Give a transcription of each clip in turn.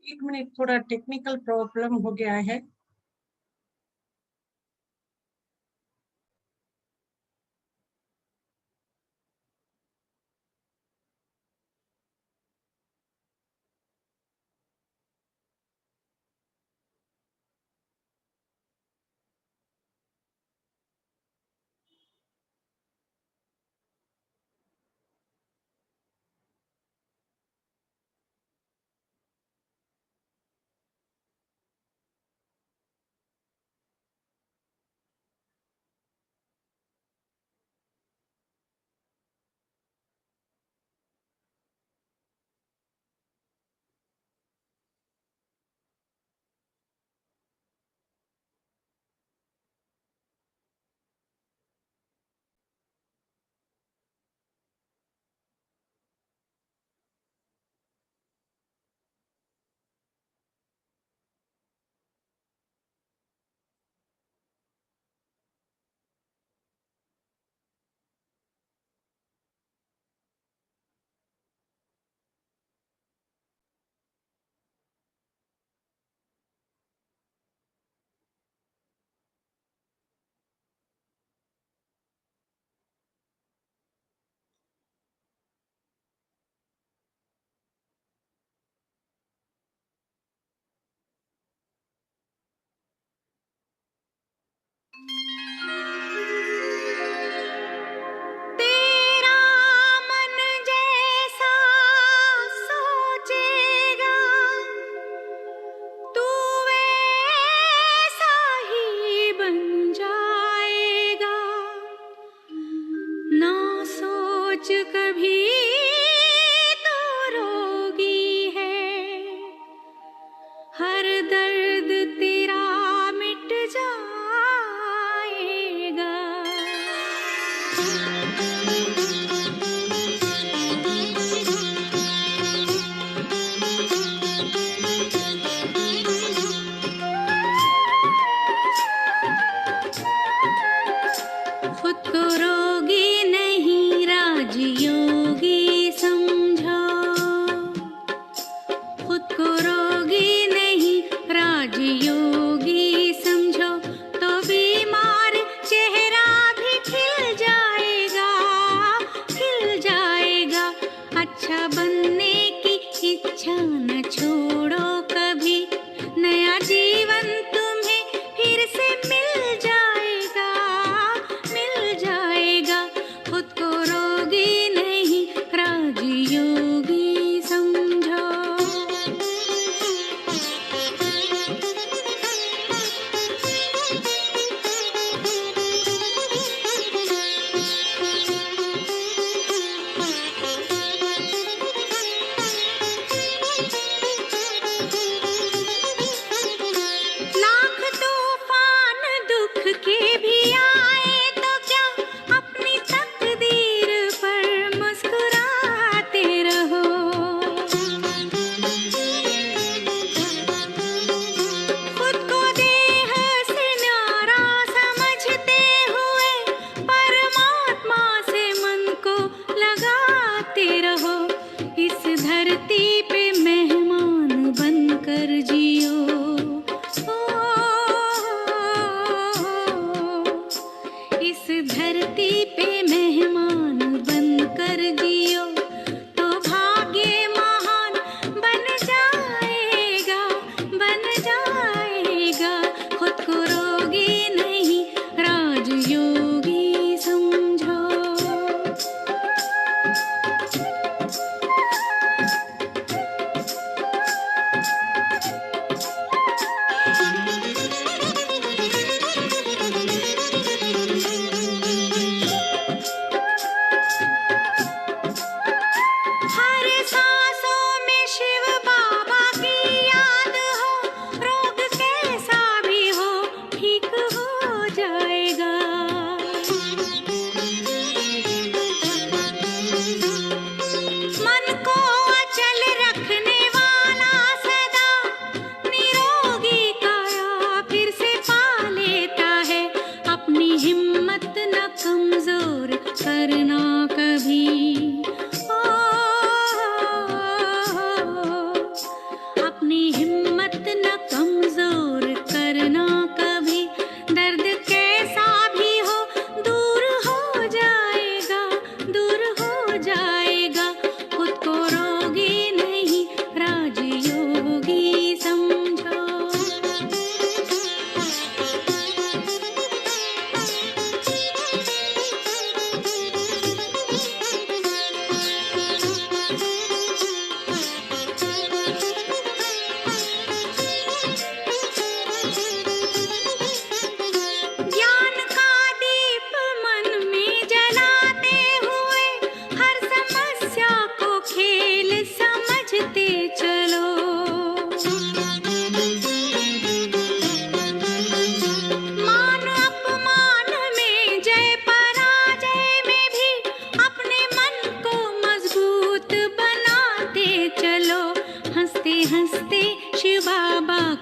एक मिनट, थोड़ा technical problem हो गया है। तेरा मन जैसा सोचेगा तू वैसा ही बन जाएगा। ना सोच कभी तो रोगी है, हर दर्द तेरा मिट जाएगा। खुद को रोगी नहीं राजयोगी समझो, खुद को रोगी नहीं राजयोगी समझो, तो बीमार चेहरा भी खिल जाएगा, खिल जाएगा। अच्छा बनने की इच्छा न छोड़ो कभी, नया जीवन तुम्हें फिर से मिल जाएगा, मिल जाएगा। खुद को रोगी नहीं राजयोगी समझो। लाख तूफान दुख के भी आए तो क्या, अपनी तकदीर पर मुस्कुराते रहो। खुद को देह से न्यारा समझते हुए परमात्मा से मन को लगाते रहो। इस धरती पे मेहमान बनकर जियो, इस धरती पे मेहमान बनकर जियो, तो भाग्य महान बन जाएगा, बन जाएगा। खुद को रोगी नहीं राजयोगी समझो। हर सांसों में शिव बाबा की याद हो, रोग कैसा भी हो ठीक हो जाएगा। मन को अचल रखने वाला सदा निरोगी काया फिर से पा लेता है। अपनी हिम्मत न कमजोर करना कभी, अपनी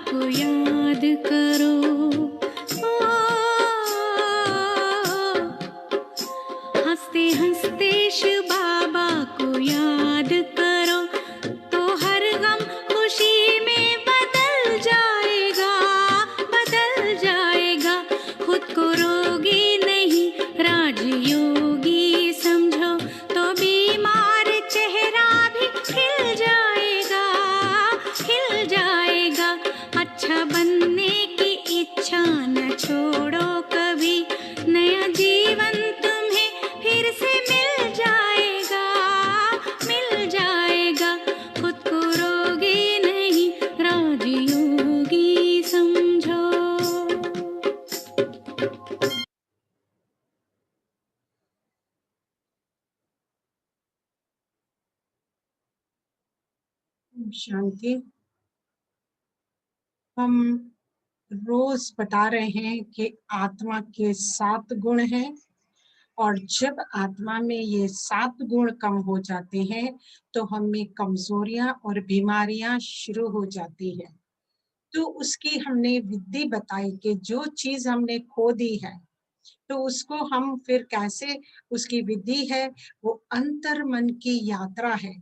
को याद करो। हंसते हंसते शिव बाबा को याद करो, तो हर गम खुशी में बदल जाएगा, बदल जाएगा। खुद को रोगी नहीं राजयोगी समझो, तो बीमार चेहरा भी खिल जाएगा, खिल जाएगा। अच्छा बनने की इच्छा न छोड़ो कभी, नया जीवन तुम्हें फिर से मिल जाएगा, मिल जाएगा। खुद को रोगी नहीं राजयोगी समझो। शांति। हम रोज बता रहे हैं कि आत्मा के 7 गुण हैं, और जब आत्मा में ये 7 गुण कम हो जाते हैं तो हमें कमजोरियां और बीमारियां शुरू हो जाती है। तो उसकी हमने विधि बताई कि जो चीज हमने खो दी है तो उसको हम फिर कैसे, उसकी विधि है वो अंतर मन की यात्रा है,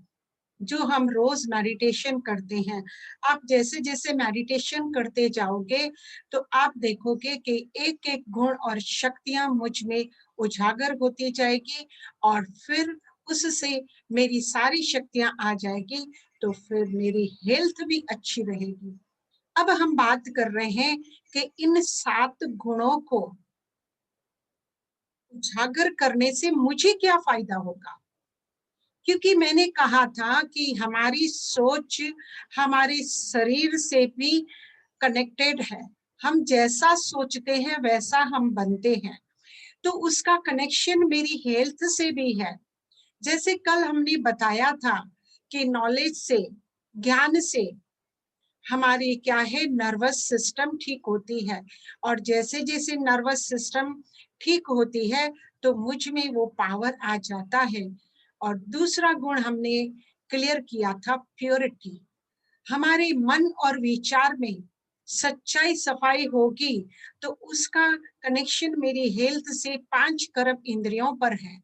जो हम रोज मेडिटेशन करते हैं। आप जैसे जैसे मेडिटेशन करते जाओगे तो आप देखोगे कि एक एक गुण और शक्तियां मुझ में उजागर होती जाएगी, और फिर उससे मेरी सारी शक्तियां आ जाएगी, तो फिर मेरी हेल्थ भी अच्छी रहेगी। अब हम बात कर रहे हैं कि इन 7 गुणों को उजागर करने से मुझे क्या फायदा होगा। क्योंकि मैंने कहा था कि हमारी सोच हमारे शरीर से भी कनेक्टेड है। हम जैसा सोचते हैं वैसा हम बनते हैं, तो उसका कनेक्शन मेरी हेल्थ से भी है। जैसे कल हमने बताया था कि नॉलेज से, ज्ञान से हमारी क्या है, नर्वस सिस्टम ठीक होती है, और जैसे जैसे नर्वस सिस्टम ठीक होती है तो मुझ में वो पावर आ जाता है। और दूसरा गुण हमने क्लियर किया था, प्योरिटी। हमारे मन और विचार में सच्चाई सफाई होगी तो उसका कनेक्शन मेरी हेल्थ से 5 कर्म इंद्रियों पर है,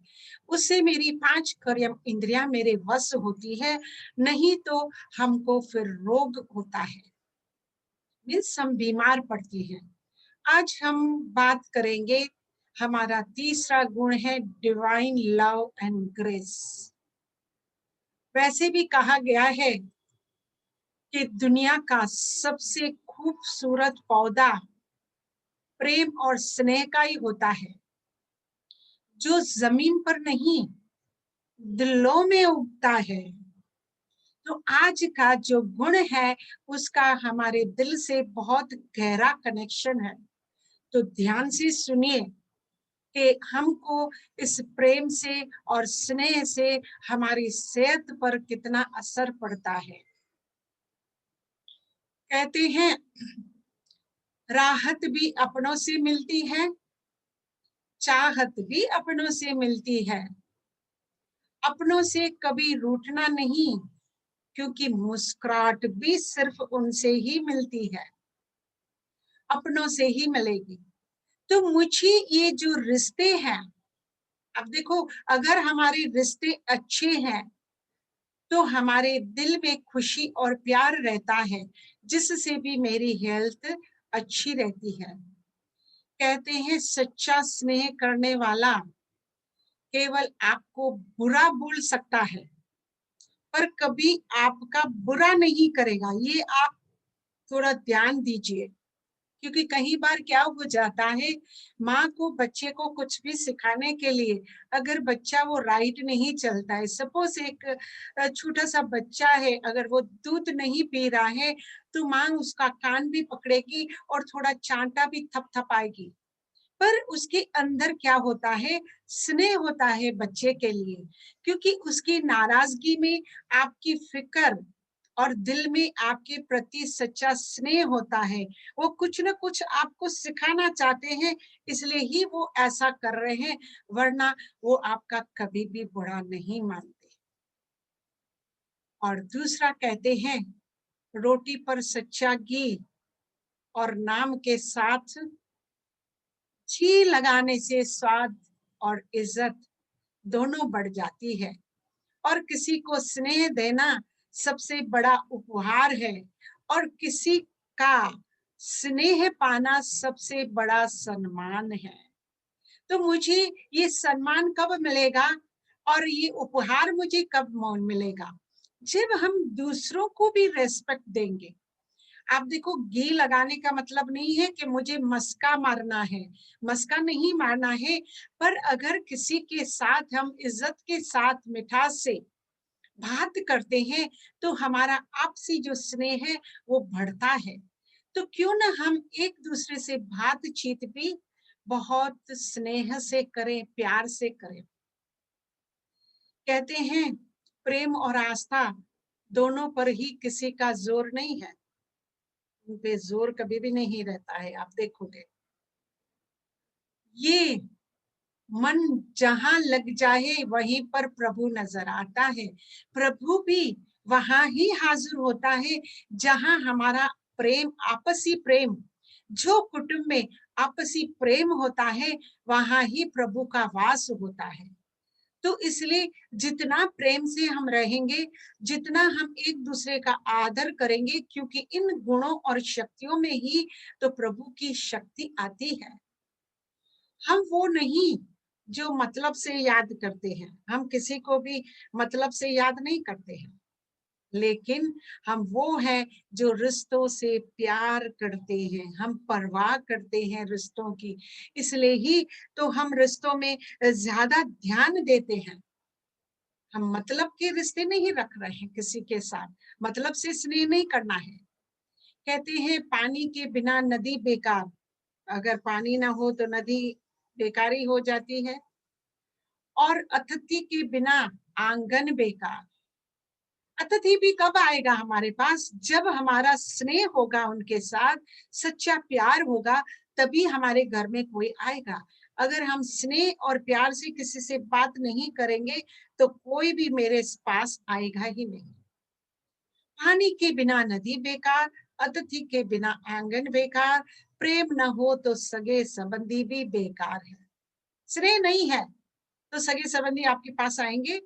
उससे मेरी 5 कर्म इंद्रियां मेरे वश होती है, नहीं तो हमको फिर रोग होता है, मीन्स हम बीमार पड़ते हैं। आज हम बात करेंगे, हमारा तीसरा गुण है डिवाइन लव एंड ग्रेस। वैसे भी कहा गया है कि दुनिया का सबसे खूबसूरत पौधा प्रेम और स्नेह का ही होता है, जो जमीन पर नहीं दिलों में उगता है। तो आज का जो गुण है उसका हमारे दिल से बहुत गहरा कनेक्शन है। तो ध्यान से सुनिए कि हमको इस प्रेम से और स्नेह से हमारी सेहत पर कितना असर पड़ता है। कहते हैं राहत भी अपनों से मिलती है, चाहत भी अपनों से मिलती है। अपनों से कभी रूठना नहीं, क्योंकि मुस्कुराहट भी सिर्फ उनसे ही मिलती है, अपनों से ही मिलेगी। तो मुझे ये जो रिश्ते हैं, अब देखो अगर हमारे रिश्ते अच्छे हैं तो हमारे दिल में खुशी और प्यार रहता है, जिससे भी मेरी हेल्थ अच्छी रहती है। कहते हैं सच्चा स्नेह करने वाला केवल आपको बुरा बोल सकता है, पर कभी आपका बुरा नहीं करेगा। ये आप थोड़ा ध्यान दीजिए, क्योंकि कई बार क्या हो जाता है, माँ को बच्चे को कुछ भी सिखाने के लिए अगर बच्चा वो राइट नहीं चलता है, सपोज एक छोटा सा बच्चा है, अगर वो दूध नहीं पी रहा है तो माँ उसका कान भी पकड़ेगी और थोड़ा चांटा भी थपथपाएगी, पर उसके अंदर क्या होता है, स्नेह होता है बच्चे के लिए, क्योंकि उसकी नाराजगी में आपकी फिक्र और दिल में आपके प्रति सच्चा स्नेह होता है। वो कुछ ना कुछ आपको सिखाना चाहते हैं, इसलिए ही वो ऐसा कर रहे हैं, वरना वो आपका कभी भी बुरा नहीं मानते। और दूसरा कहते हैं रोटी पर सच्चा घी और नाम के साथ जी लगाने से स्वाद और इज्जत दोनों बढ़ जाती है। और किसी को स्नेह देना सबसे बड़ा उपहार है और किसी का स्नेह पाना सबसे बड़ा सम्मान है। तो मुझे ये सम्मान कब मिलेगा और ये उपहार मुझे कब मिलेगा? जब हम दूसरों को भी रेस्पेक्ट देंगे। आप देखो, घी लगाने का मतलब नहीं है कि मुझे मस्का मारना है, मस्का नहीं मारना है, पर अगर किसी के साथ हम इज्जत के साथ मिठास से बात करते हैं तो हमारा आपसी जो स्नेह है वो बढ़ता है। तो क्यों ना हम एक दूसरे से बातचीत भी बहुत स्नेह से करें, प्यार से करें। कहते हैं प्रेम और आस्था दोनों पर ही किसी का जोर नहीं है, उन पे जोर कभी भी नहीं रहता है। आप देखोगे ये मन जहां लग जाए वहीं पर प्रभु नजर आता है। प्रभु भी वहां ही हाजिर होता है जहां हमारा प्रेम, आपसी प्रेम, जो कुटुंब में आपसी प्रेम होता है वहां ही प्रभु का वास होता है। तो इसलिए जितना प्रेम से हम रहेंगे, जितना हम एक दूसरे का आदर करेंगे, क्योंकि इन गुणों और शक्तियों में ही तो प्रभु की शक्ति आती है। हम वो नहीं जो मतलब से याद करते हैं, हम किसी को भी मतलब से याद नहीं करते हैं, लेकिन हम वो हैं जो रिश्तों से प्यार करते हैं, हम परवाह करते हैं रिश्तों की। इसलिए ही तो हम रिश्तों में ज्यादा ध्यान देते हैं। हम मतलब के रिश्ते नहीं रख रहे हैं किसी के साथ, मतलब से स्नेह नहीं करना है। कहते हैं पानी के बिना नदी बेकार, अगर पानी ना हो तो नदी बेकारी हो जाती है। और अतिथि के बिना आंगन बेकार। अतिथि भी कब आएगा हमारे पास? जब हमारा स्नेह होगा उनके साथ, सच्चा प्यार होगा, तभी हमारे घर में कोई आएगा। अगर हम स्नेह और प्यार से किसी से बात नहीं करेंगे तो कोई भी मेरे पास आएगा ही नहीं। पानी के बिना नदी बेकार, अतिथि के बिना आंगन बेकार, प्रेम न हो तो सगे संबंधी भी बेकार है। स्नेह नहीं है तो सगे संबंधी आपके पास आएंगे,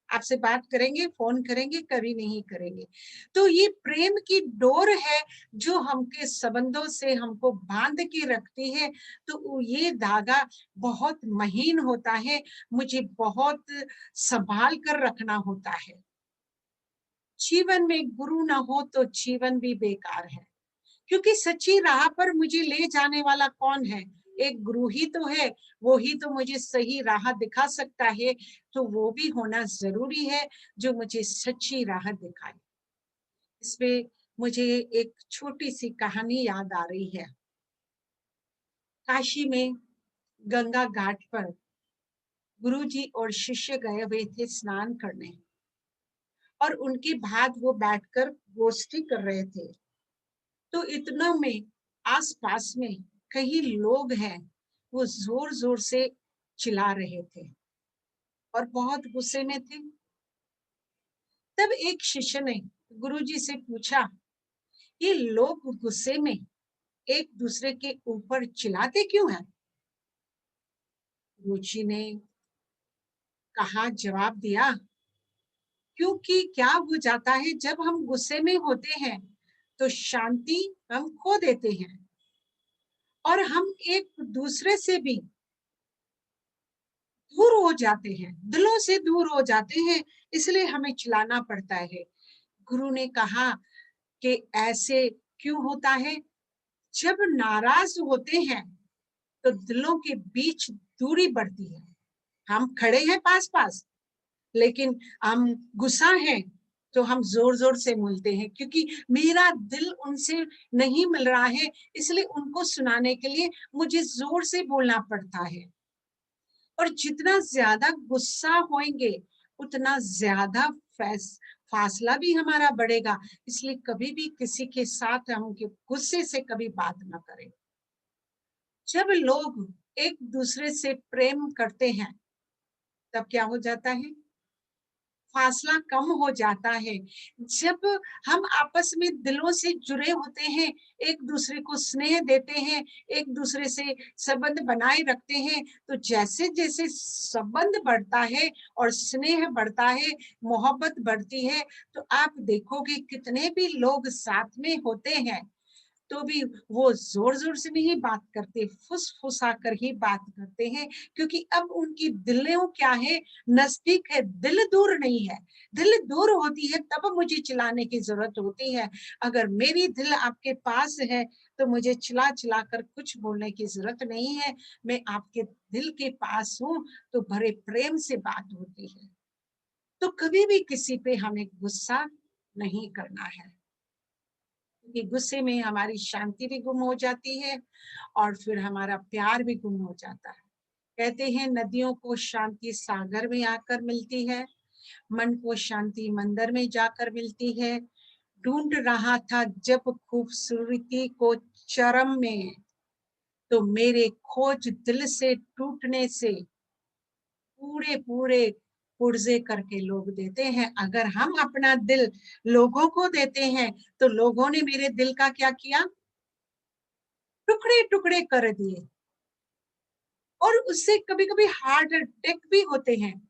आपसे बात करेंगे, फोन करेंगे? कभी नहीं करेंगे। तो ये प्रेम की डोर है जो हमके संबंधों से हमको बांध के रखती है। तो ये धागा बहुत महीन होता है, मुझे बहुत संभाल कर रखना होता है। जीवन में गुरु ना हो तो जीवन भी बेकार है, क्योंकि सच्ची राह पर मुझे ले जाने वाला कौन है? एक गुरु ही तो है, वो ही तो मुझे सही राह दिखा सकता है। तो वो भी होना जरूरी है जो मुझे सच्ची राह दिखाए। इसमें मुझे एक छोटी सी कहानी याद आ रही है। काशी में गंगा घाट पर गुरुजी और शिष्य गए हुए थे स्नान करने, और उनके बाद वो बैठकर गोष्ठी कर रहे थे। तो इतना में आसपास में कई लोग हैं, वो जोर जोर से चिल्ला रहे थे और बहुत गुस्से में थे। तब एक शिष्य ने गुरुजी से पूछा, ये लोग गुस्से में एक दूसरे के ऊपर चिल्लाते क्यों हैं? गुरुजी ने कहा, जवाब दिया, क्योंकि क्या हो जाता है जब हम गुस्से में होते हैं तो शांति हम खो देते हैं और हम एक दूसरे से भी दूर हो जाते हैं, दिलों से दूर हो जाते हैं, इसलिए हमें चिल्लाना पड़ता है। गुरु ने कहा कि ऐसे क्यों होता है? जब नाराज होते हैं तो दिलों के बीच दूरी बढ़ती है। हम खड़े हैं पास पास, लेकिन हम गुस्सा हैं तो हम जोर जोर से बोलते हैं, क्योंकि मेरा दिल उनसे नहीं मिल रहा है, इसलिए उनको सुनाने के लिए मुझे जोर से बोलना पड़ता है। और जितना ज्यादा गुस्सा होंगे उतना ज्यादा फासला भी हमारा बढ़ेगा। इसलिए कभी भी किसी के साथ हम गुस्से से कभी बात ना करें। जब लोग एक दूसरे से प्रेम करते हैं तब क्या हो जाता है? फासला कम हो जाता है। जब हम आपस में दिलों से जुड़े होते हैं, एक दूसरे को स्नेह देते हैं, एक दूसरे से संबंध बनाए रखते हैं, तो जैसे जैसे संबंध बढ़ता है और स्नेह बढ़ता है, मोहब्बत बढ़ती है, तो आप देखोगे कितने भी लोग साथ में होते हैं तो भी वो जोर-जोर से नहीं बात करते, फुस-फुसा कर ही बात करते हैं, क्योंकि अब उनकी दिलों क्या है, नज़दीक है, दिल दूर नहीं है। दिल दूर होती है तब मुझे चिल्लाने की ज़रूरत होती है। अगर मेरी दिल आपके पास है, तो मुझे चिल्ला-चिल्ला कर कुछ बोलने की ज़रूरत नहीं है। मैं आपके दिल के पास हूँ, तो बड़े प्रेम से बात होती है। तो कभी भी किसी पे हमें गुस्सा नहीं करना है। क्योंकि गुस्से में हमारी शांति भी गुम हो जाती है और फिर हमारा प्यार भी गुम हो जाता है। कहते हैं नदियों को शांति सागर में आकर मिलती है, मन को शांति मंदिर में जाकर मिलती है। ढूंढ रहा था जब खूबसूरती को चरम में, तो मेरे खोज दिल से टूटने से पूरे पूरे पुर्जे करके लोग देते हैं। अगर हम अपना दिल लोगों को देते हैं, तो लोगों ने मेरे दिल का क्या किया? टुकड़े-टुकड़े कर दिए और उससे कभी-कभी हार्ट अटैक भी होते हैं।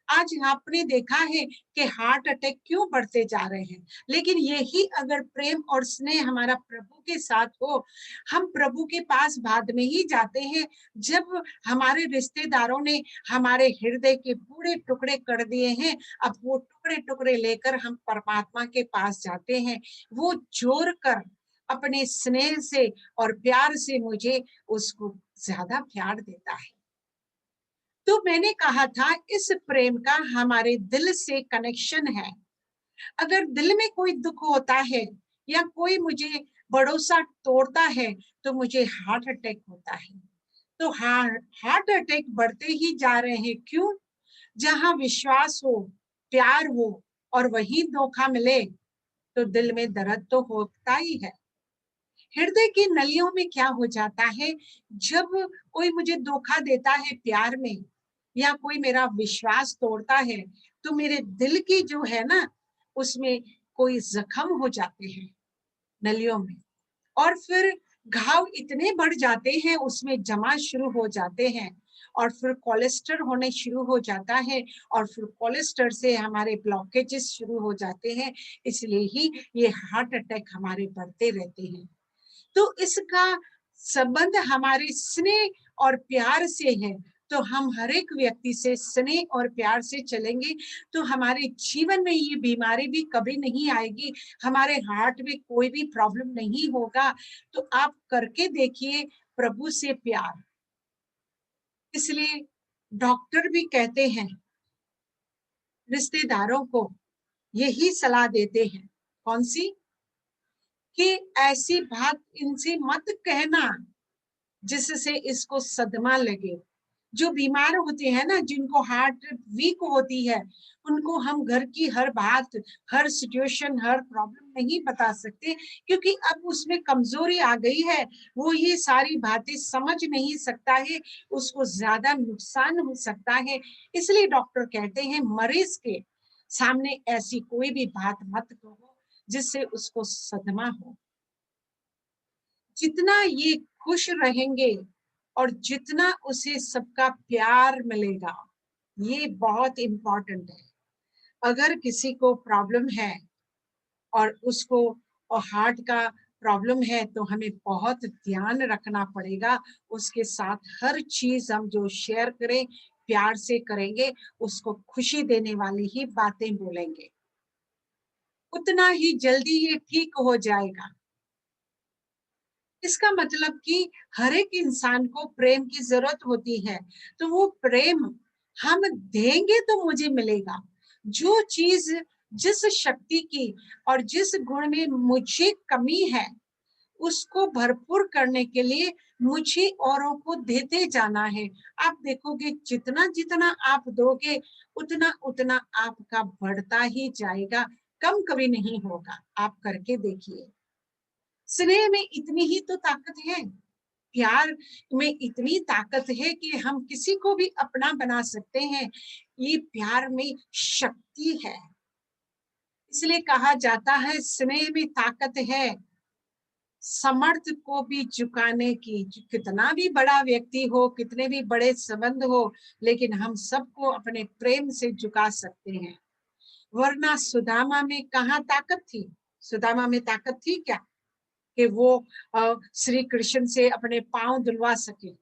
आज आपने देखा है कि हार्ट अटैक क्यों बढ़ते जा रहे हैं, लेकिन यही अगर प्रेम और स्नेह हमारा प्रभु के साथ हो, हम प्रभु के पास बाद में ही जाते हैं, जब हमारे रिश्तेदारों ने हमारे हृदय के पूरे टुकड़े कर दिए हैं, अब वो टुकड़े-टुकड़े लेकर हम परमात्मा के पास जाते हैं। वो जोड़ कर अपने स्नेह से और प्यार से मुझे उसको ज़्यादा प्यार देता है। तो मैंने कहा था इस प्रेम का हमारे दिल से कनेक्शन है। अगर दिल में कोई दुख होता है या कोई मुझे भरोसा तोड़ता है, तो मुझे हार्ट अटैक होता है। तो हार्ट अटैक बढ़ते ही जा रहे हैं, क्यों? जहाँ विश्वास हो, प्यार हो और वही धोखा मिले, तो दिल में दर्द तो होता ही है। हृदय की नलियों में क्या हो जाता है, जब कोई मुझे धोखा देता है प्यार में या कोई मेरा विश्वास तोड़ता है, तो मेरे दिल की जो है ना, उसमें कोई जख्म हो जाते हैं नलियों में और फिर घाव इतने बढ़ जाते हैं, उसमें जमा शुरू हो जाते हैं और फिर कोलेस्टर होने शुरू हो जाता है और फिर कोलेस्टर से हमारे ब्लॉकेजेस शुरू हो जाते हैं। इसलिए ही ये हार्ट अटैक हमारे बढ़ते रहते हैं। तो इसका संबंध हमारे स्नेह और प्यार से है। तो हम हर एक व्यक्ति से स्नेह और प्यार से चलेंगे, तो हमारे जीवन में ये बीमारी भी कभी नहीं आएगी, हमारे हार्ट में कोई भी प्रॉब्लम नहीं होगा। तो आप करके देखिए प्रभु से प्यार। इसलिए डॉक्टर भी कहते हैं, रिश्तेदारों को यही सलाह देते हैं, कौन-सी? कि ऐसी बात इनसे मत कहना जिससे इसको सदमा लगे। जो बीमार होते हैं ना, जिनको हार्ट वीक होती है, उनको हम घर की हर बात, हर सिचुएशन, हर प्रॉब्लम नहीं बता सकते, क्योंकि अब उसमें कमजोरी आ गई है। वो ये सारी बातें समझ नहीं सकता है, उसको ज्यादा नुकसान हो सकता है। इसलिए डॉक्टर कहते हैं मरीज के सामने ऐसी कोई भी बात मत कहो जिससे उसको सदमा हो। जितना ये खुश रहेंगे और जितना उसे सबका प्यार मिलेगा, ये बहुत इम्पोर्टेंट है। अगर किसी को प्रॉब्लम है और उसको हार्ट का प्रॉब्लम है, तो हमें बहुत ध्यान रखना पड़ेगा। उसके साथ हर चीज हम जो शेयर करें, प्यार से करेंगे, उसको खुशी देने वाली ही बातें बोलेंगे, उतना ही जल्दी ये ठीक हो जाएगा। इसका मतलब कि हर एक इंसान को प्रेम की जरूरत होती है, तो वो प्रेम हम देंगे तो मुझे मिलेगा। जो चीज, जिस शक्ति की और जिस गुण में मुझे कमी है, उसको भरपूर करने के लिए मुझे औरों को देते जाना है। आप देखोगे जितना जितना आप दोगे, उतना उतना आपका बढ़ता ही जाएगा, कम कभी नहीं होगा। आप करके देखिए, स्नेह में इतनी ही तो ताकत है। प्यार में इतनी ताकत है कि हम किसी को भी अपना बना सकते हैं। ये प्यार में शक्ति है। इसलिए कहा जाता है स्नेह में ताकत है, समर्थ को भी झुकाने की। कितना भी बड़ा व्यक्ति हो, कितने भी बड़े संबंध हो, लेकिन हम सबको अपने प्रेम से झुका सकते हैं। वरना सुदामा में कहाँ ताकत थी? सुदामा में ताकत थी क्या कि वो श्री कृष्ण से अपने पांव धुलवा सके?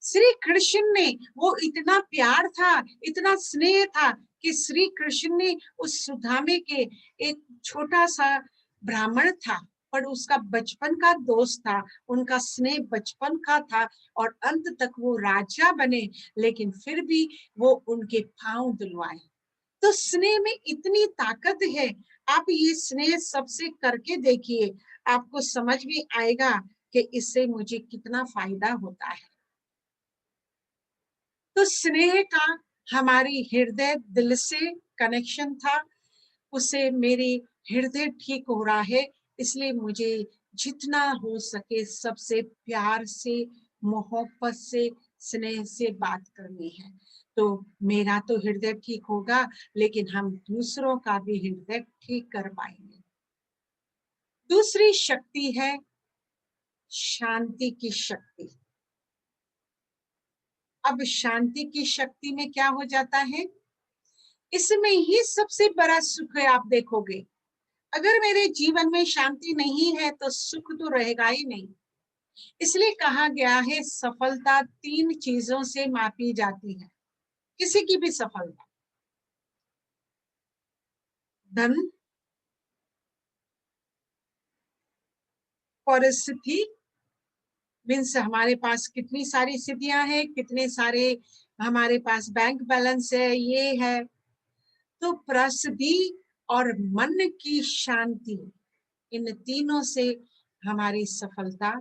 श्री कृष्ण ने, वो इतना प्यार था, इतना स्नेह था कि श्री कृष्ण ने उस सुदामे के, एक छोटा सा ब्राह्मण था पर उसका बचपन का दोस्त था, उनका स्नेह बचपन का था और अंत तक वो राजा बने, लेकिन फिर भी वो उनके पांव धुलवाए। तो स्नेह में इतनी ताकत है। आप ये स्नेह सबसे करके देखिए, आपको समझ में आएगा कि इससे मुझे कितना फायदा होता है। तो स्नेह का हमारी हृदय दिल से कनेक्शन था, उससे मेरी हृदय ठीक हो रहा है। इसलिए मुझे जितना हो सके सबसे प्यार से, मोहब्बत से, स्नेह से बात करनी है। तो मेरा तो हृदय ठीक होगा, लेकिन हम दूसरों का भी हृदय ठीक कर पाएंगे। दूसरी शक्ति है शांति की शक्ति। अब शांति की शक्ति में क्या हो जाता है, इसमें ही सबसे बड़ा सुख है। आप देखोगे, अगर मेरे जीवन में शांति नहीं है तो सुख तो रहेगा ही नहीं। इसलिए कहा गया है सफलता 3 चीजों से मापी जाती है, किसी की भी सफलता। धन, परिस्थिति, मीन्स हमारे पास कितनी सारी स्थितियां हैं, कितने सारे हमारे पास बैंक बैलेंस है, ये है। तो प्रसिद्धि और मन की शांति, इन तीनों से हमारी सफलता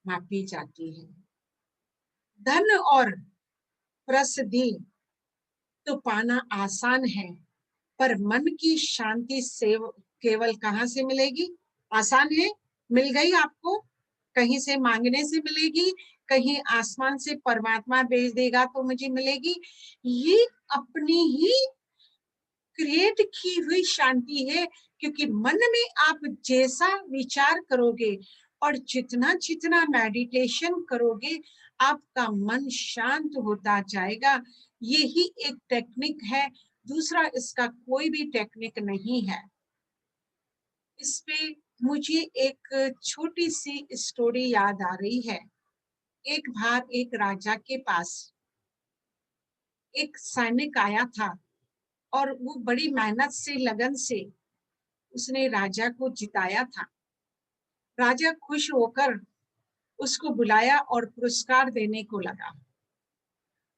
मापी जाती है। धन और प्रसिद्धि तो पाना आसान है, पर मन की शांति से केवल कहाँ से मिलेगी? आसान है, मिल गई आपको, कहीं से मांगने से मिलेगी, कहीं आसमान से परमात्मा भेज देगा तो मुझे मिलेगी? ये अपनी ही क्रिएट की हुई शांति है। क्योंकि मन में आप जैसा विचार करोगे और जितना जितना मेडिटेशन करोगे, आपका मन शांत होता जाएगा। यही एक टेक्निक है, दूसरा इसका कोई भी टेक्निक नहीं है। इस पे मुझे एक छोटी सी स्टोरी याद आ रही है। एक बार एक राजा के पास एक सैनिक आया था और वो बड़ी मेहनत से, लगन से उसने राजा को जिताया था। राजा खुश होकर उसको बुलाया और पुरस्कार देने को लगा।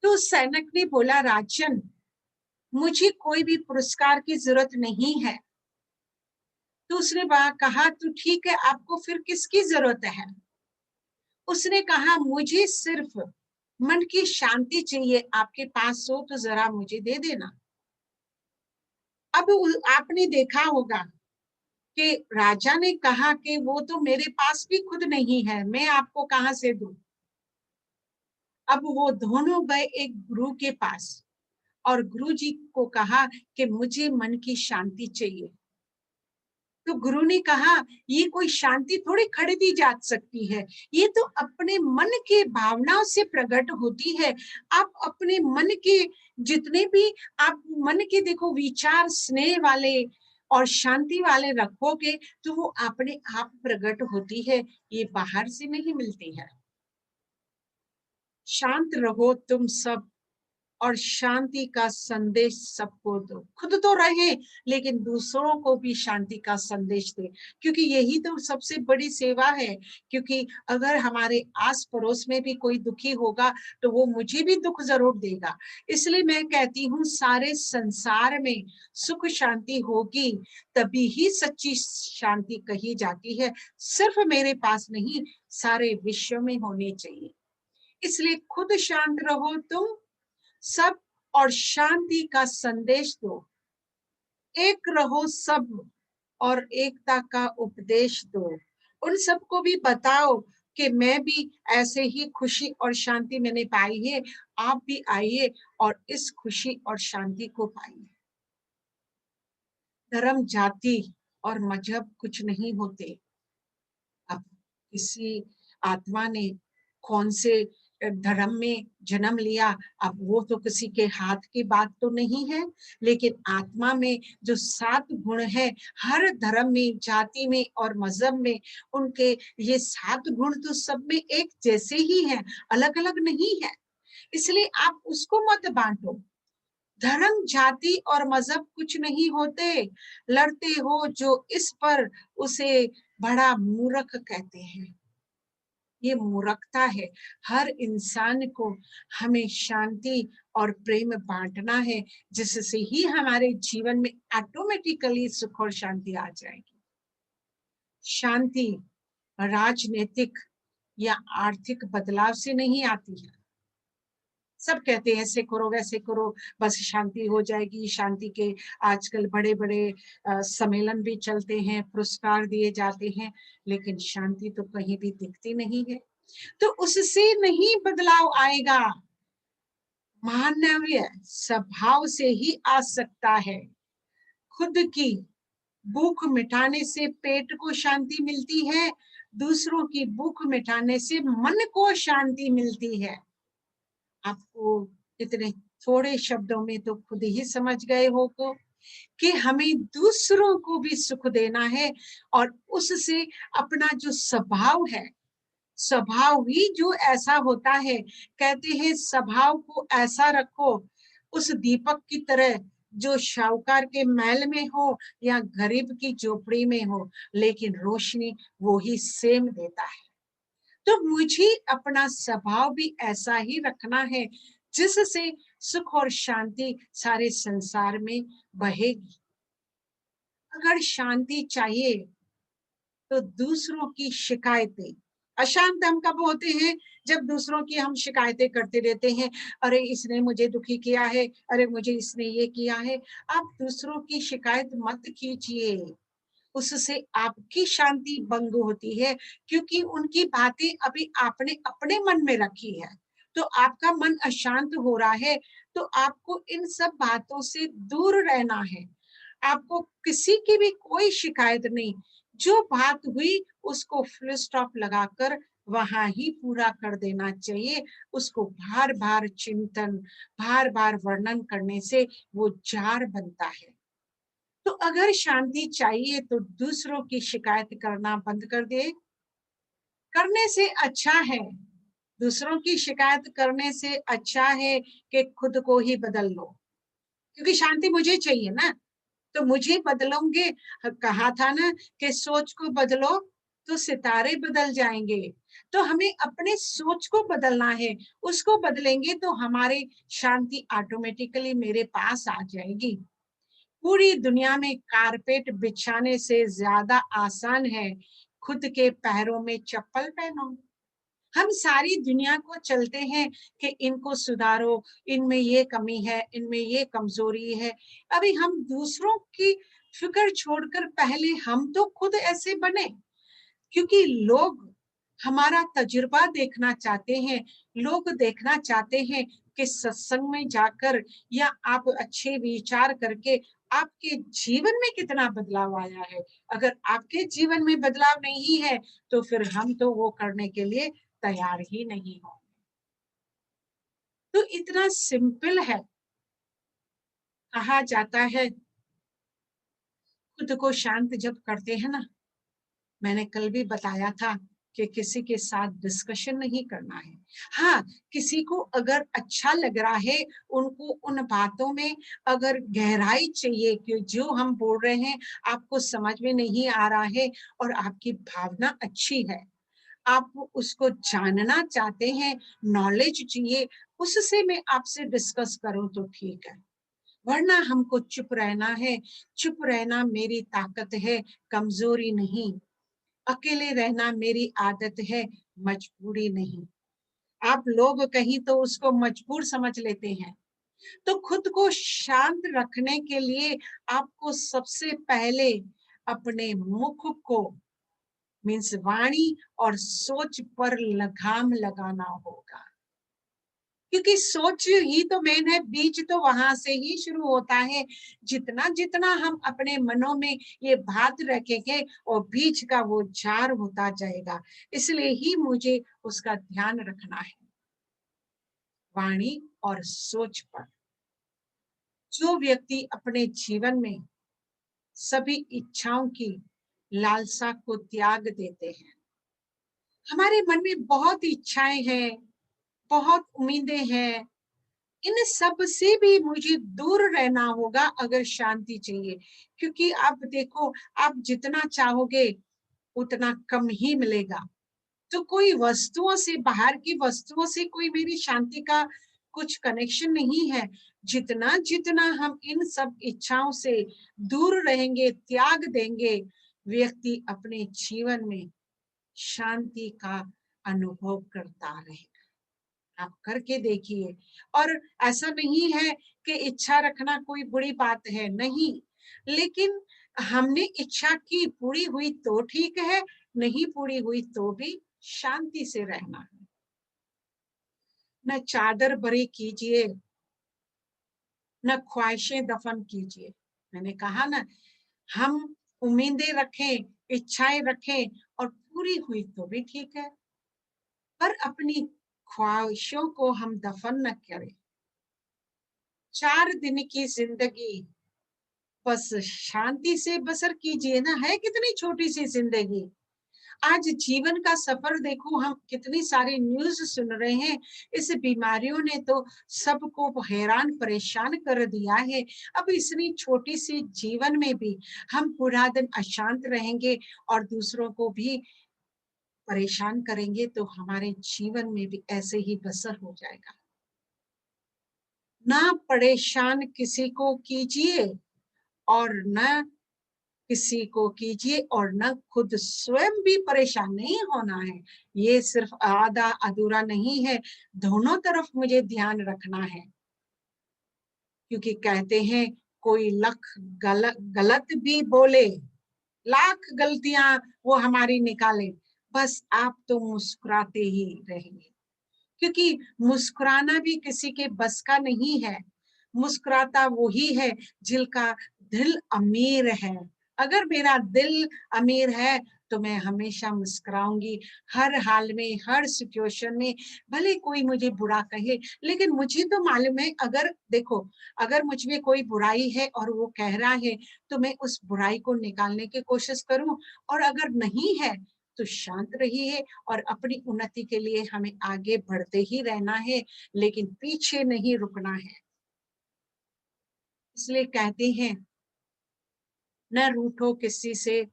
तो सैनिक ने बोला, राजन, मुझे कोई भी पुरस्कार की जरूरत नहीं है। तो उसने कहा, तो ठीक है, आपको फिर किसकी जरूरत है? उसने कहा, मुझे सिर्फ मन की शांति चाहिए, आपके पास हो तो जरा मुझे दे देना। अब आपने देखा होगा कि राजा ने कहा कि वो तो मेरे पास भी खुद नहीं है, मैं आपको कहां से दूं। अब वो दोनों गए एक गुरु के पास और गुरु जी को कहा कि मुझे मन की शांति चाहिए। तो गुरु ने कहा, ये कोई शांति थोड़ी खरीदी जा सकती है, ये तो अपने मन के भावनाओं से प्रकट होती है। आप अपने मन के जितने भी आप मन के देखो विचार स्नेह वाले और शांति वाले रखोगे तो वो अपने आप प्रकट होती है, ये बाहर से नहीं मिलती है। शांत रहो तुम सब और शांति का संदेश सबको दो। खुद तो रहे लेकिन दूसरों को भी शांति का संदेश दे, क्योंकि यही तो सबसे बड़ी सेवा है। क्योंकि अगर हमारे आस पड़ोस में भी कोई दुखी होगा तो वो मुझे भी दुख जरूर देगा। इसलिए मैं कहती हूँ, सारे संसार में सुख शांति होगी तभी ही सच्ची शांति कही जाती है। सिर्फ मेरे पास नहीं, सारे विश्व में होनी चाहिए। इसलिए खुद शांत रहो तुम सब और शांति का संदेश दो। एक रहो सब और एकता का उपदेश दो। उन सबको भी बताओ कि मैं भी ऐसे ही खुशी और शांति मैंने पाई है, आप भी आइए और इस खुशी और शांति को पाइए। धर्म, जाति और मजहब कुछ नहीं होते। अब किसी आत्मा ने कौन से धर्म में जन्म लिया, अब वो तो किसी के हाथ की बात तो नहीं है, लेकिन आत्मा में जो 7 गुण है, हर धर्म में, जाति में और मजहब में उनके ये 7 गुण तो सब में एक जैसे ही हैं, अलग अलग नहीं है। इसलिए आप उसको मत बांटो। धर्म, जाति और मजहब कुछ नहीं होते। लड़ते हो जो इस पर, उसे बड़ा मूर्ख कहते हैं। ये मूर्खता है। हर इंसान को हमें शांति और प्रेम बांटना है, जिससे ही हमारे जीवन में ऑटोमेटिकली सुख और शांति आ जाएगी। शांति राजनीतिक या आर्थिक बदलाव से नहीं आती है। सब कहते हैं ऐसे करो वैसे करो, बस शांति हो जाएगी। शांति के आजकल बड़े बड़े सम्मेलन भी चलते हैं, पुरस्कार दिए जाते हैं, लेकिन शांति तो कहीं भी दिखती नहीं है। तो उससे नहीं बदलाव आएगा, मानवीय स्वभाव से ही आ सकता है। खुद की भूख मिटाने से पेट को शांति मिलती है, दूसरों की भूख मिटाने से मन को शांति मिलती है। आपको इतने थोड़े शब्दों में तो खुद ही समझ गए हो कि हमें दूसरों को भी सुख देना है, और उससे अपना जो स्वभाव है, स्वभाव ही जो ऐसा होता है, कहते हैं स्वभाव को ऐसा रखो उस दीपक की तरह, जो शाहूकार के महल में हो या गरीब की झोपड़ी में हो, लेकिन रोशनी वो ही सेम देता है। तो मुझे अपना स्वभाव भी ऐसा ही रखना है, जिससे सुख और शांति सारे संसार में बहेगी। अगर शांति चाहिए तो दूसरों की शिकायतें, अशांत हम कब होते हैं, जब दूसरों की हम शिकायतें करते रहते हैं। अरे इसने मुझे दुखी किया है, अरे मुझे इसने ये किया है। आप दूसरों की शिकायत मत कीजिए, उससे आपकी शांति भंग होती है, क्योंकि उनकी बातें अभी आपने अपने मन में रखी है, तो आपका मन अशांत हो रहा है। तो आपको इन सब बातों से दूर रहना है। आपको किसी की भी कोई शिकायत नहीं, जो बात हुई उसको फुल स्टॉप लगाकर वहां ही पूरा कर देना चाहिए। उसको बार बार चिंतन, बार बार वर्णन करने से वो जार बनता है। तो अगर शांति चाहिए तो दूसरों की शिकायत करना बंद कर दे। करने से अच्छा है, दूसरों की शिकायत करने से अच्छा है कि खुद को ही बदल लो, क्योंकि शांति मुझे चाहिए ना, तो मुझे बदलोगे। कहा था ना कि सोच को बदलो तो सितारे बदल जाएंगे। तो हमें अपने सोच को बदलना है, उसको बदलेंगे तो हमारी शांति ऑटोमेटिकली मेरे पास आ जाएगी। पूरी दुनिया में कारपेट बिछाने से ज्यादा आसान है खुद के पैरों में चप्पल पहनो। हम सारी दुनिया को चलते हैं कि इनको सुधारो, इनमें ये कमी है, इनमें ये कमजोरी है। अभी हम दूसरों की फिक्र छोड़कर पहले हम तो खुद ऐसे बने, क्योंकि लोग हमारा तजुर्बा देखना चाहते हैं। लोग देखना चाहते हैं कि सत्संग में जाकर या आप अच्छे विचार करके आपके जीवन में कितना बदलाव आया है। अगर आपके जीवन में बदलाव नहीं है तो फिर हम तो वो करने के लिए तैयार ही नहीं हो। तो इतना सिंपल है। कहा जाता है खुद को शांत जब करते हैं ना, मैंने कल भी बताया था कि किसी के साथ डिस्कशन नहीं करना है। हाँ, किसी को अगर अच्छा लग रहा है, उनको उन बातों में अगर गहराई चाहिए कि जो हम बोल रहे हैं आपको समझ में नहीं आ रहा है और आपकी भावना अच्छी है, आप उसको जानना चाहते हैं, नॉलेज चाहिए, उससे मैं आपसे डिस्कस करूं तो ठीक है, वरना हमको चुप रहना है। चुप रहना मेरी ताकत है, कमजोरी नहीं। अकेले रहना मेरी आदत है, मजबूरी नहीं। आप लोग कहीं तो उसको मजबूर समझ लेते हैं। तो खुद को शांत रखने के लिए आपको सबसे पहले अपने मुख को मीन्स वाणी और सोच पर लगाम लगाना होगा, क्योंकि सोच ही तो मेन है, बीज तो वहां से ही शुरू होता है। जितना जितना हम अपने मनों में ये बात रखेंगे और बीज का वो झाड़ होता जाएगा। इसलिए ही मुझे उसका ध्यान रखना है, वाणी और सोच पर। जो व्यक्ति अपने जीवन में सभी इच्छाओं की लालसा को त्याग देते हैं, हमारे मन में बहुत इच्छाएं हैं, बहुत उम्मीदें हैं, इन सब से भी मुझे दूर रहना होगा अगर शांति चाहिए। क्योंकि आप देखो, आप जितना चाहोगे उतना कम ही मिलेगा। तो कोई वस्तुओं से, बाहर की वस्तुओं से कोई मेरी शांति का कुछ कनेक्शन नहीं है। जितना जितना हम इन सब इच्छाओं से दूर रहेंगे, त्याग देंगे, व्यक्ति अपने जीवन में शांति का अनुभव करता रहेगा। आप करके देखिए। और ऐसा नहीं है कि इच्छा रखना कोई बुरी बात है, नहीं, लेकिन हमने इच्छा की, पूरी हुई तो ठीक है, नहीं पूरी हुई तो भी शांति से रहना है। न चादर बरी कीजिए, न ख्वाहिशें दफन कीजिए। मैंने कहा ना, हम उम्मीदें रखें, इच्छाएं रखें और पूरी हुई तो भी ठीक है, पर अपनी ख्वाहिशों को हम दफन न करें। 4 दिन की जिंदगी बस शांति से बसर कीजिए ना। है कितनी छोटी सी जिंदगी। आज जीवन का सफर देखो, हम कितनी सारी न्यूज सुन रहे हैं। इस बीमारियों ने तो सबको हैरान परेशान कर दिया है। अब इतनी छोटी सी जीवन में भी हम पूरा दिन अशांत रहेंगे और दूसरों को भी परेशान करेंगे, तो हमारे जीवन में भी ऐसे ही बसर हो जाएगा। ना परेशान किसी को कीजिए और न किसी को कीजिए, और न खुद स्वयं भी परेशान नहीं होना है। ये सिर्फ आधा अधूरा नहीं है, दोनों तरफ मुझे ध्यान रखना है। क्योंकि कहते हैं, कोई लख गलत भी बोले, लाख गलतियां वो हमारी निकाले, बस आप तो मुस्कुराते ही रहेंगे। क्योंकि मुस्कुराना भी किसी के बस का नहीं है। मुस्कुराता वही है जिनका दिल अमीर है। अगर मेरा दिल अमीर है तो मैं हमेशा मुस्कुराऊंगी, हर हाल में, हर सिचुएशन में। भले कोई मुझे बुरा कहे, लेकिन मुझे तो मालूम है, अगर देखो, अगर मुझ में कोई बुराई है और वो कह रहा है, तो मैं उस बुराई को निकालने की कोशिश करूं। और अगर नहीं है तो शांत रहिए, और अपनी उन्नति के लिए हमें आगे बढ़ते ही रहना है, लेकिन पीछे नहीं रुकना है। इसलिए कहते हैं, न रूठो किसी से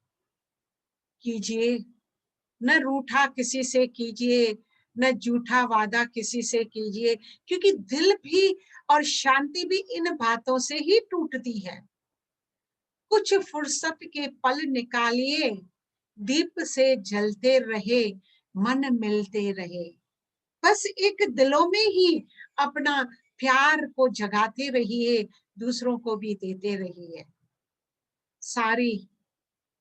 कीजिए, न रूठा किसी से कीजिए, न झूठा वादा किसी से कीजिए। क्योंकि दिल भी और शांति भी इन बातों से ही टूटती है। कुछ फुर्सत के पल निकालिए, दीप से जलते रहे, मन मिलते रहे। बस एक दिलों में ही अपना प्यार को जगाते रहिए, दूसरों को भी देते रहिए। सारी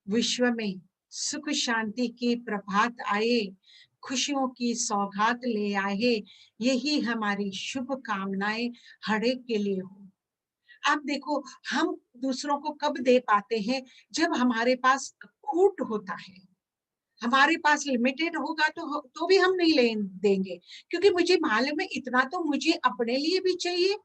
विश्व में सुख शांति की प्रभात आए, खुशियों की सौगात ले आए, यही हमारी शुभ कामनाएं हर एक के लिए हो। आप देखो, हम दूसरों को कब दे पाते हैं? जब हमारे पास खूट होता है। हमारे पास लिमिटेड होगा तो भी हम नहीं ले देंगे, क्योंकि मुझे मालूम है इतना तो मुझे अपने लिए भी चाहिए।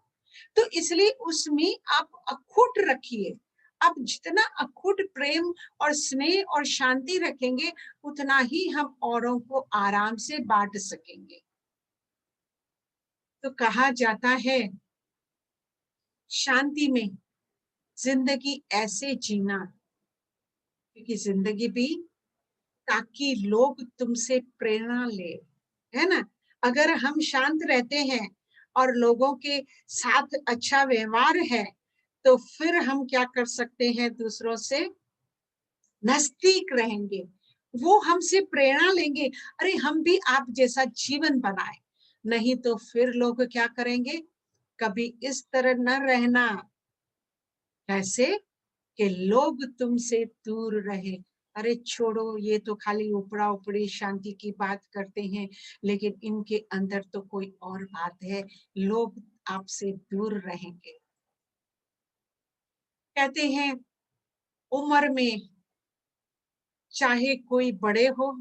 तो इसलिए उसमें आप अखूट रखिए। आप जितना अखूट प्रेम और स्नेह और शांति रखेंगे, उतना ही हम औरों को आराम से बांट सकेंगे। तो कहा जाता है, शांति में जिंदगी ऐसे जीना, क्योंकि जिंदगी भी ताकि लोग तुमसे प्रेरणा ले, है ना। अगर हम शांत रहते हैं और लोगों के साथ अच्छा व्यवहार है, तो फिर हम क्या कर सकते हैं? दूसरों से नजदीक रहेंगे, वो हमसे प्रेरणा लेंगे, अरे हम भी आप जैसा जीवन बनाए। नहीं तो फिर लोग क्या करेंगे? कभी इस तरह न रहना, कैसे कि लोग तुमसे दूर रहे। अरे छोड़ो, ये तो खाली ऊपरा ऊपरी शांति की बात करते हैं, लेकिन इनके अंदर तो कोई और बात है, लोग आपसे दूर रहेंगे। कहते हैं उम्र में चाहे कोई बड़े हो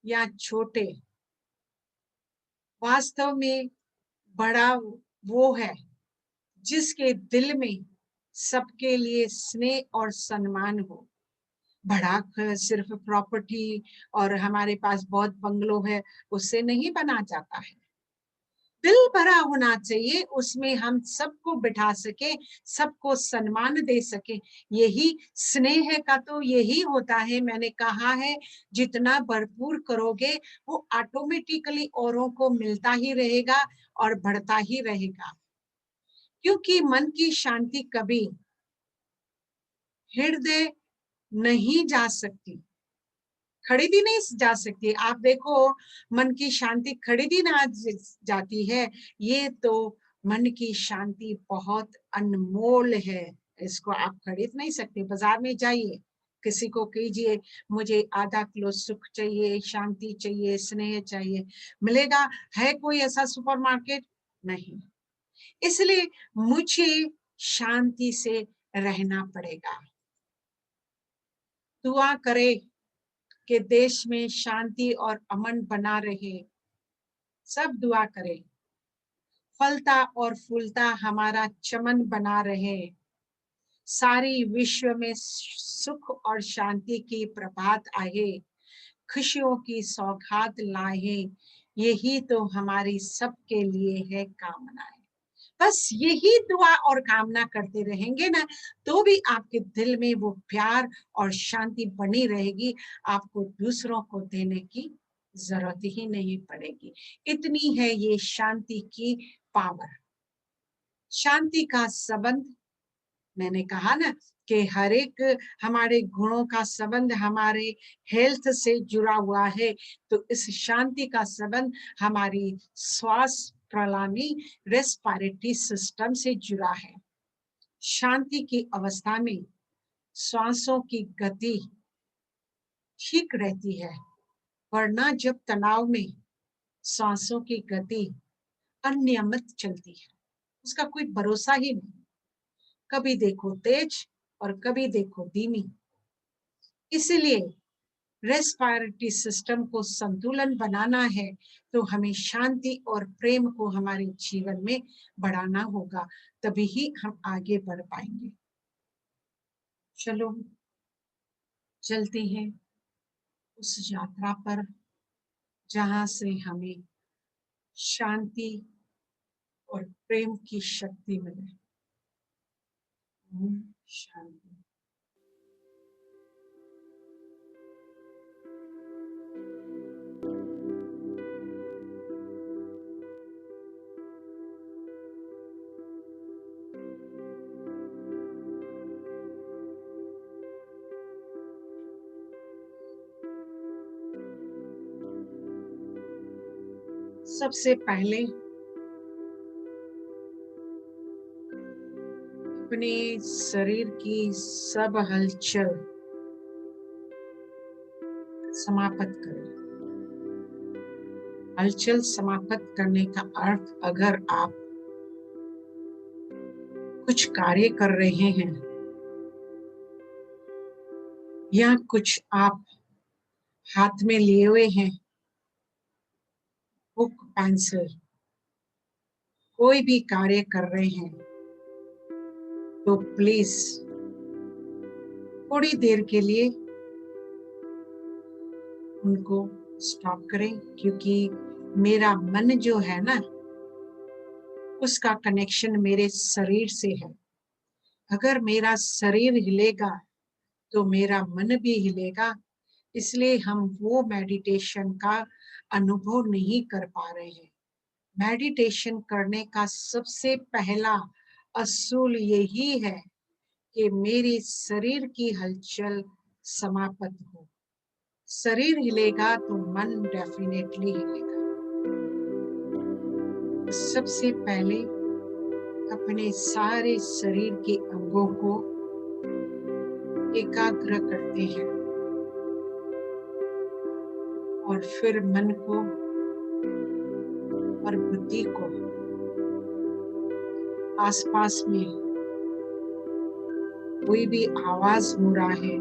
या छोटे, वास्तव में बड़ा वो है जिसके दिल में सबके लिए स्नेह और सम्मान हो। बड़ा सिर्फ प्रॉपर्टी और हमारे पास बहुत बंगलो है उससे नहीं बना जाता है। दिल भरा होना चाहिए, उसमें हम सबको बिठा सके, सबको सम्मान दे सके। यही स्नेह का तो यही होता है। मैंने कहा है जितना भरपूर करोगे वो ऑटोमेटिकली औरों को मिलता ही रहेगा और बढ़ता ही रहेगा। क्योंकि मन की शांति कभी हृदय नहीं जा सकती, खरीदी नहीं जा सकती। आप देखो मन की शांति खरीदी ना जाती है, ये तो मन की शांति बहुत अनमोल है, इसको आप खरीद नहीं सकते। बाजार में जाइए, किसी को कीजिए मुझे आधा किलो सुख चाहिए, शांति चाहिए, स्नेह चाहिए, मिलेगा? है कोई ऐसा सुपरमार्केट? नहीं। इसलिए मुझे शांति से रहना पड़ेगा। दुआ करे कि देश में शांति और अमन बना रहे, सब दुआ करें। फलता और फूलता हमारा चमन बना रहे, सारी विश्व में सुख और शांति की प्रभात आए, खुशियों की सौगात लाए, यही तो हमारी सबके लिए है कामनाएं। बस यही दुआ और कामना करते रहेंगे ना, तो भी आपके दिल में वो प्यार और शांति बनी रहेगी, आपको दूसरों को देने की जरूरत ही नहीं पड़ेगी। इतनी है ये शांति की पावर। शांति का संबंध, मैंने कहा ना कि हर एक हमारे गुणों का संबंध हमारे हेल्थ से जुड़ा हुआ है, तो इस शांति का संबंध हमारी श्वास प्रणाली, रेस्पिरेटरी सिस्टम से जुड़ा है। शांति की अवस्था में श्वासों की गति ठीक रहती है, वरना जब तनाव में श्वासों की गति अनियमित चलती है, उसका कोई भरोसा ही नहीं, कभी देखो तेज और कभी देखो धीमी। इसलिए रेस्पिरेटरी सिस्टम को संतुलन बनाना है, तो हमें शांति और प्रेम को हमारे जीवन में बढ़ाना होगा, तभी ही हम आगे बढ़ पाएंगे। चलो चलते हैं उस यात्रा पर जहां से हमें शांति और प्रेम की शक्ति मिले। शांति। सबसे पहले अपने शरीर की सब हलचल समाप्त करें। हलचल समाप्त करने का अर्थ, अगर आप कुछ कार्य कर रहे हैं या कुछ आप हाथ में लिए हुए हैं, बुक पेंसिल, कोई भी कार्य कर रहे हैं, तो प्लीज थोड़ी देर के लिए उनको स्टॉप करें, क्योंकि मेरा मन जो है ना, उसका कनेक्शन मेरे शरीर से है। अगर मेरा शरीर हिलेगा तो मेरा मन भी हिलेगा, इसलिए हम वो मेडिटेशन का अनुभव नहीं कर पा रहे हैं। मेडिटेशन करने का सबसे पहला असूल यही है कि मेरे शरीर की हलचल समाप्त हो। शरीर हिलेगा तो मन डेफिनेटली हिलेगा। सबसे पहले अपने सारे शरीर के अंगों को एकाग्र करते हैं। और फिर मन को और बुद्धि को आसपास में कोई भी आवाज हो रहा है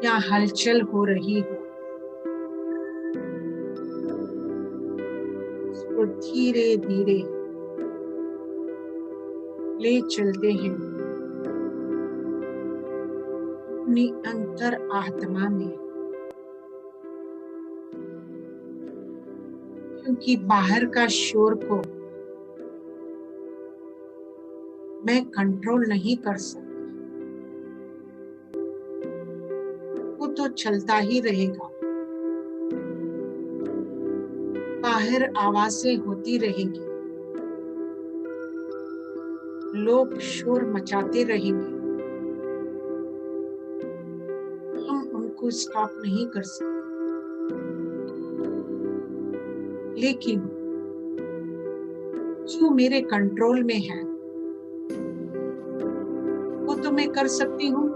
या हलचल हो रही हो, उसको धीरे धीरे ले चलते हैं अपनी अंतर आत्मा में, क्योंकि बाहर का शोर को मैं कंट्रोल नहीं कर सकती, वो तो चलता ही रहेगा। बाहर आवाजें होती रहेंगी, लोग शोर मचाते रहेंगे, हम उनको स्टॉप नहीं कर सकते। लेकिन जो मेरे कंट्रोल में है वो तो मैं कर सकती हूँ।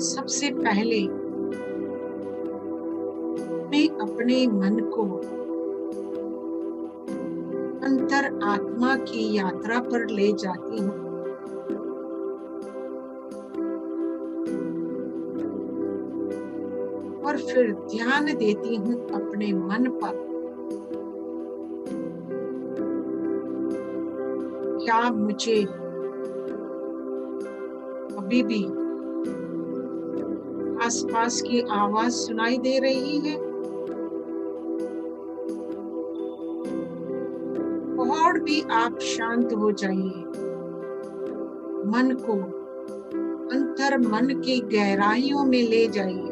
सबसे पहले मैं अपने मन को अंतर आत्मा की यात्रा पर ले जाती हूँ। और फिर ध्यान देती हूँ अपने मन पर। क्या मुझे अभी भी आसपास की आवाज सुनाई दे रही है? और भी आप शांत हो जाइए, मन को अंतर मन की गहराइयों में ले जाइए।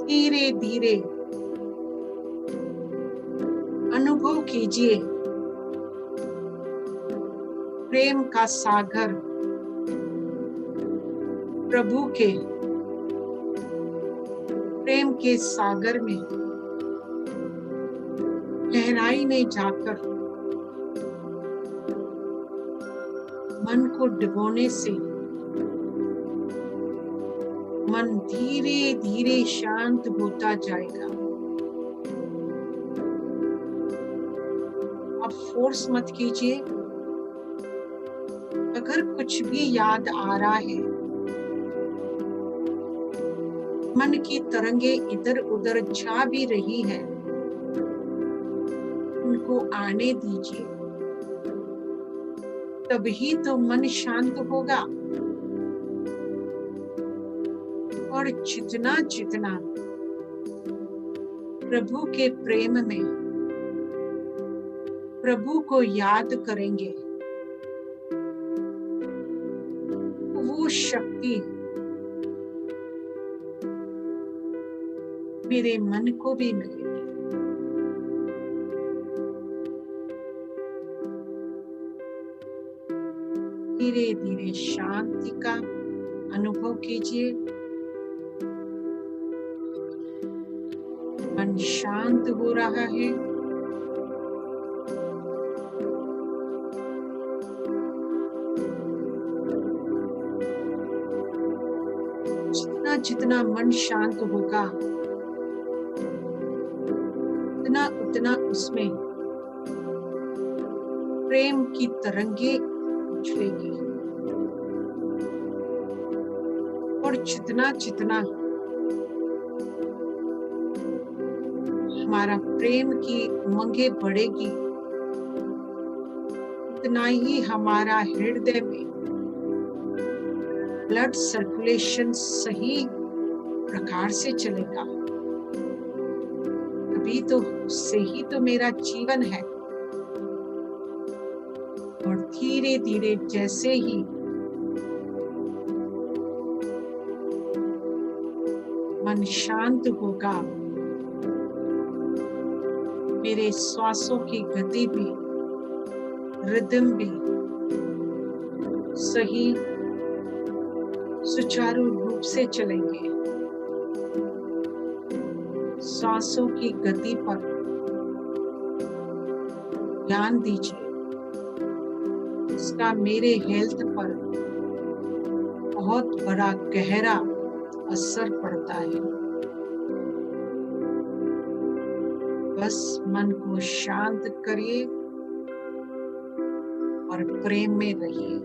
धीरे धीरे अनुभव कीजिए प्रेम का सागर प्रभु के प्रेम के सागर में गहराई में जाकर मन को डुबोने से मन धीरे धीरे शांत होता जाएगा। अब फोर्स मत कीजिए। अगर कुछ भी याद आ रहा है, मन की तरंगे इधर उधर जा भी रही है, उनको आने दीजिए, तभी तो मन शांत होगा। और जितना जितना प्रभु के प्रेम में प्रभु को याद करेंगे, वो शक्ति मेरे मन को भी मिलेगी। धीरे धीरे शांति का अनुभव कीजिए। मन शांत हो रहा है। जितना जितना मन शांत होगा, उतना उतना उसमें प्रेम की तरंगे उछलेगी। और जितना जितना हमारा प्रेम की उमंगे बढ़ेगी, उतना ही हमारा हृदय में ब्लड सर्कुलेशन सही प्रकार से चलेगा। अभी तो उससे ही तो मेरा जीवन है। और धीरे धीरे जैसे ही मन शांत होगा, मेरे श्वासों की गति भी, रिदम भी सही सुचारू रूप से चलेंगे। सांसों की गति पर ध्यान दीजिए, इसका मेरे हेल्थ पर बहुत बड़ा गहरा असर पड़ता है। बस मन को शांत करिए और प्रेम में रहिए।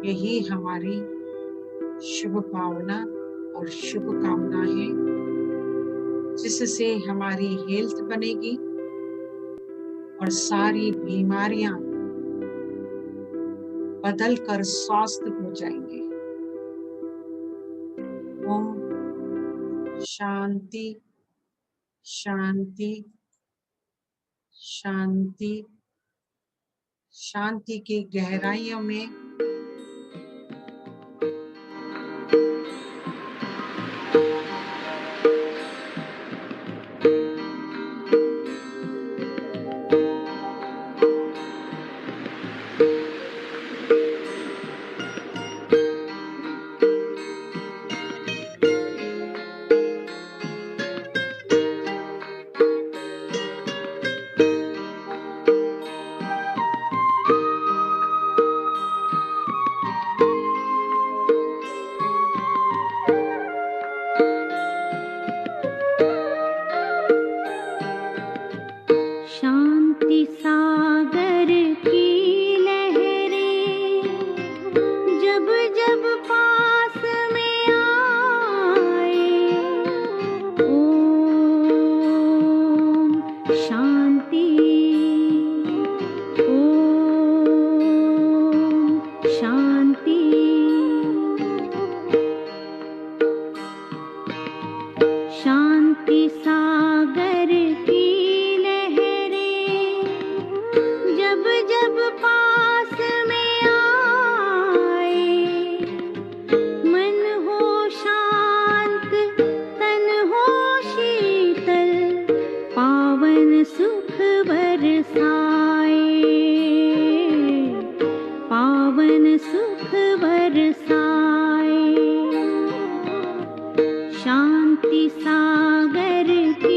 यही हमारी शुभ भावना और शुभकामना है, जिससे हमारी हेल्थ बनेगी और सारी बीमारियां बदल कर स्वस्थ हो जाएंगे। ओम शांति शांति शांति। शांति की गहराइयों में शांति सागर की लहरें जब जब पास में आए, ओम शांति, ओम शांति। शांति सागर की जब जब पास में आए, मन हो शांत तन हो शीतल, पावन सुख बरसाए, पावन सुख बरसाए। शांति सागर की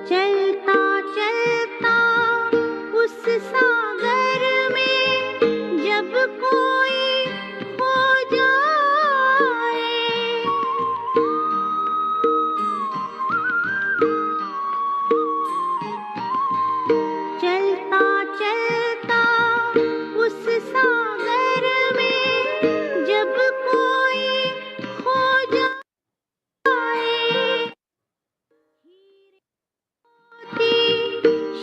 चलता चलता उस सागर में जब कोई खो जाए, चलता चलता उस सागर में जब कोई खो जाए,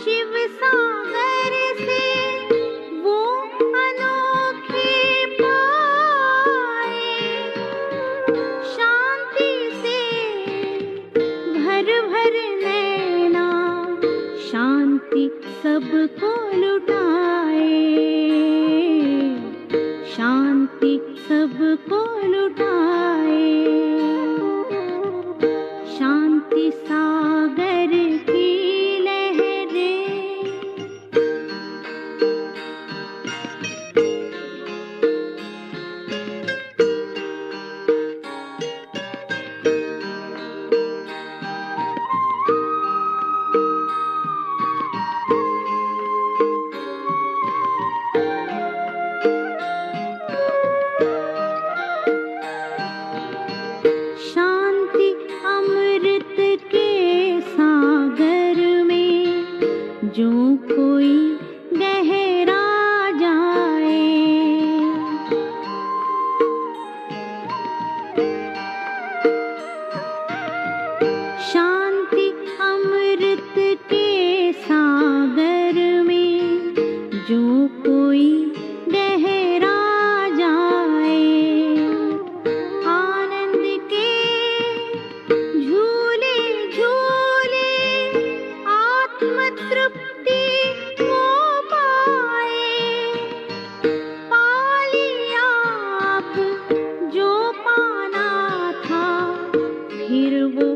शिव सागर से वो अनोखे पाए। शांति से भर भर नैना शांति सबको लुटाए, शांति सबको लुटाए। शांति सागर की शांति अमृत के सागर में जो कोई गहरा जाए, शांति अमृत के सागर में जो कोई गहरा जाए, आनंद के झूले झूले आत्म तृप्ति वो पाए। पा लिया आप जो पाना था, फिर वो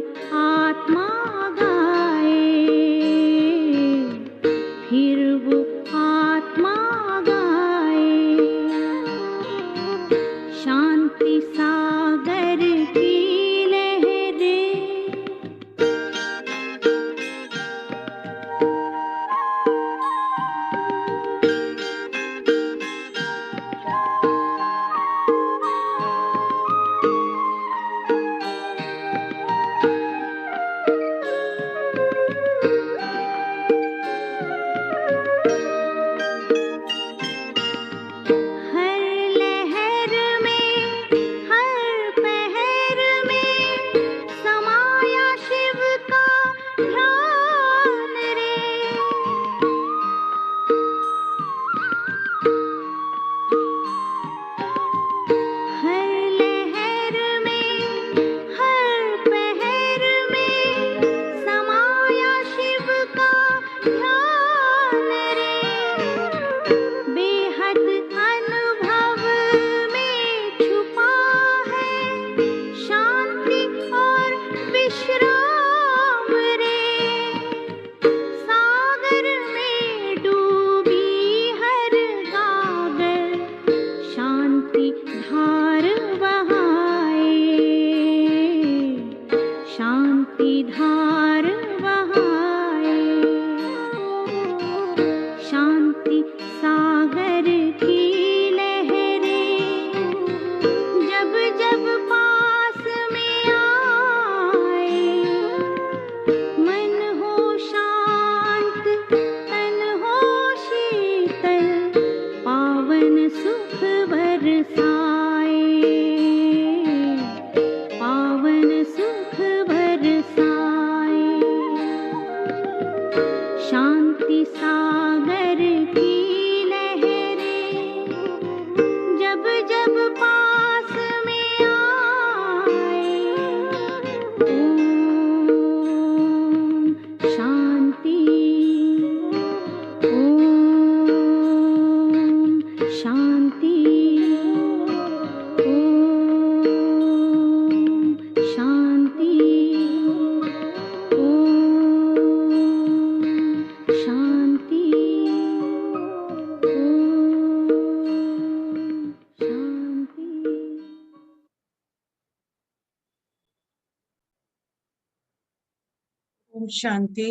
धार बहाए, शांति सागर की लहरें जब जब पास में आए, मन हो शांत तन हो शीतल, पावन सुख बरसाए, पावन सुख बरसाए, शांति सागर की लहरें जब जब पास में आए, ओम शांति, ओम शांति, ओम शांति, ओम शांति, ओम शांति। ओम शांति।